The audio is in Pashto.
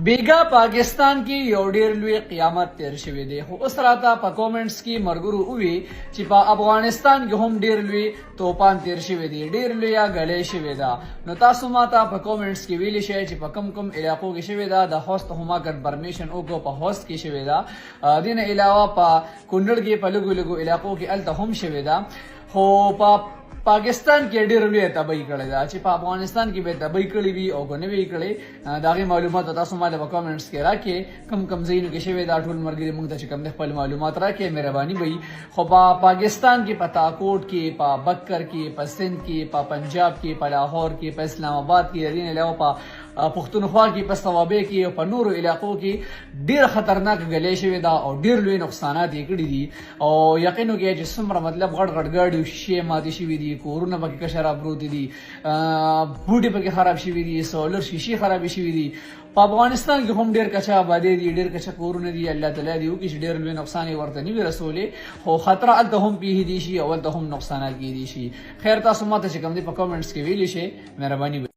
بیګا پاکستان کې یو ډیر لوی قیامت تیر شوی دی خو اوس راته په کومنټس کې مرګرو وی چې په افغانستان کې هم ډیر لوی توپان تیر شوی دی ډیر لوی غلې شوی دا نو تاسو ماته په کومنټس کې ویلی شئ چې په کم علاقو کې شوی دا د هوست هم کنفرمیشن وکړو په هوست کې شوی دا دین علاوه په کونډړ کې په لګو علاقو کې الته هم شوی دا خو په پاکستان کې ډېر لوی تباہي کړې ده چې په افغانستان کې به تباہي کړې وي او کنه وی کړې داغه معلومات تاسو ماته په کمنټس کې راکې کم زینو کې شوی دا ټول مرګري موږ ته کم خپل معلومات راکې مهرباني وي خو په پاکستان کې په تاکوټ کې په بکر کې په سند کې په پنجاب کې په لاهور کې په اسلام آباد کې دین علاوه په پښتونخوا کې په صوابه کې او په نورو علاقو کې ډیر خطرناک غلې شوی دا او ډیر لوی نقصانات یې کړي دي او یقینو کې چې څومره مطلب غړ ګاډي شي ماتې شوی دي کورونه پکې کشراب پروت دي بوټي پکې خراب شوی دي سولر شیشې خراب شوی دي په افغانستان کې هم ډیر کچا آبادی دي ډیر کچا کورونه دي الله تعالی دی چې ډیر لوی نقصان ورته نه رسولې خو خطر الته هم پیه دي شي او الته هم نقصانات کې دي شي خیر تاسو ماته چې کوم دي په کمنټس کې ویلی شي مهرباني